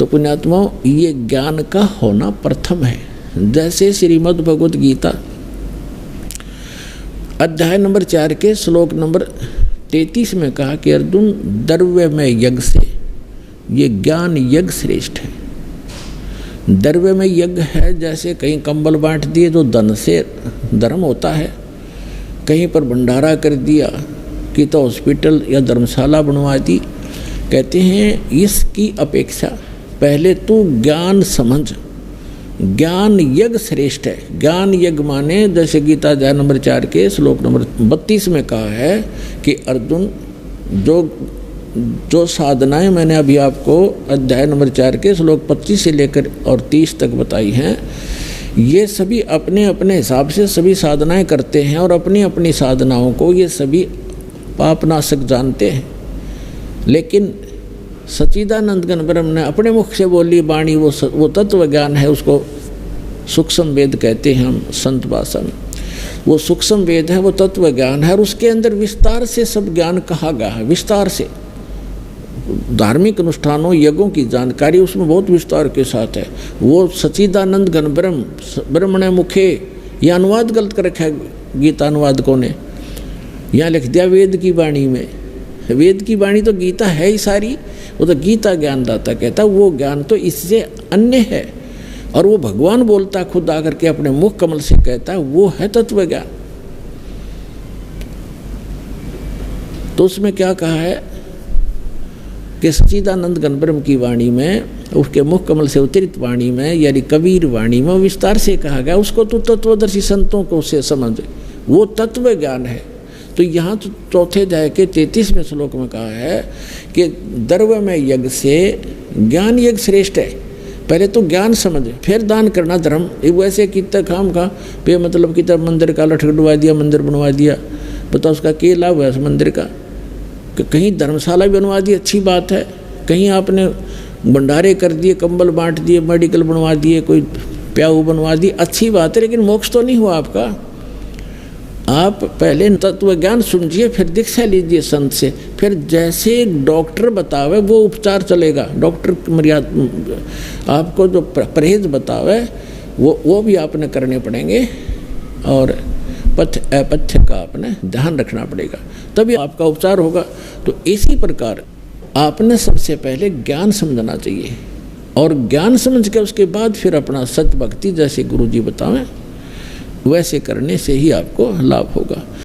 तो पुण्यात्माओं, ये ज्ञान का होना प्रथम है। जैसे श्रीमद् भगवत गीता अध्याय नंबर 4 के श्लोक नंबर 33 में कहा कि अर्जुन, द्रव्य में यज्ञ से ये ज्ञान यज्ञ श्रेष्ठ है। द्रव्य में यज्ञ है, जैसे कहीं कंबल बांट दिए तो धन से धर्म होता है, कहीं पर भंडारा कर दिया कि तो हॉस्पिटल या धर्मशाला बनवा दी। कहते हैं इसकी अपेक्षा पहले तू ज्ञान समझ, ज्ञान यज्ञ श्रेष्ठ है। ज्ञान यज्ञ माने जैसे गीता अध्याय नंबर 4 के श्लोक नंबर 32 में कहा है कि अर्जुन, जो साधनाएं मैंने अभी आपको अध्याय नंबर 4 के श्लोक 25 से लेकर और 30 तक बताई हैं, ये सभी अपने अपने हिसाब से सभी साधनाएं करते हैं और अपनी अपनी साधनाओं को ये सभी पापनाशक जानते हैं। लेकिन सच्चिदानंद घन ब्रह्म ने अपने मुख से बोली वाणी वो तत्व ज्ञान है, उसको सूक्ष्म वेद कहते हैं हम संत भाषा में। वो सूक्ष्म वेद है, वो तत्व ज्ञान है और उसके अंदर विस्तार से सब ज्ञान कहा गया है। विस्तार से धार्मिक अनुष्ठानों यज्ञों की जानकारी उसमें बहुत विस्तार के साथ है। वो सच्चिदानंद घन ब्रह्मणे मुखे, यह अनुवाद गलत कर रखा है गीता अनुवादकों ने, यहाँ लिख दिया वेद की वाणी में। वेद की वाणी तो गीता है ही सारी, वो तो गीता ज्ञानदाता कहता, वो ज्ञान तो इससे अन्य है और वो भगवान बोलता खुद आकर के अपने मुख कमल से कहता, वो है तत्व ज्ञान। तो उसमें क्या कहा है कि सच्चिदानंद घन ब्रह्म की वाणी में, उसके मुख कमल से उतरित वाणी में यानी कबीर वाणी में विस्तार से कहा गया, उसको तो तत्वदर्शी संतों को से समझ, वो तत्व ज्ञान है। तो यहाँ तो चौथे अध्याय के 33वें श्लोक में कहा है कि द्रव्य में यज्ञ से ज्ञान यज्ञ श्रेष्ठ है। पहले तो ज्ञान समझ, फिर दान करना धर्म। वैसे कितना काम का पे मतलब कितना मंदिर का लठ डुबा दिया, मंदिर बनवा दिया, बताओ उसका क्या लाभ है उस मंदिर का? कि कहीं धर्मशाला बनवा दी, अच्छी बात है, कहीं आपने भंडारे कर दिए, कंबल बांट दिए, मेडिकल बनवा दिए, कोई प्याऊ बनवा दी, अच्छी बात है, लेकिन मोक्ष तो नहीं हुआ आपका। आप पहले तत्व ज्ञान सुनिए, फिर दीक्षा लीजिए संत से, फिर जैसे डॉक्टर बतावे वो उपचार चलेगा। डॉक्टर मर्यादा आपको जो परहेज बतावे वो भी आपने करने पड़ेंगे और पथ्य अपथ्य का आपने ध्यान रखना पड़ेगा, तभी आपका उपचार होगा। तो इसी प्रकार आपने सबसे पहले ज्ञान समझना चाहिए और ज्ञान समझ के उसके बाद फिर अपना सत भक्ति जैसे गुरु जी बतावें वैसे करने से ही आपको लाभ होगा।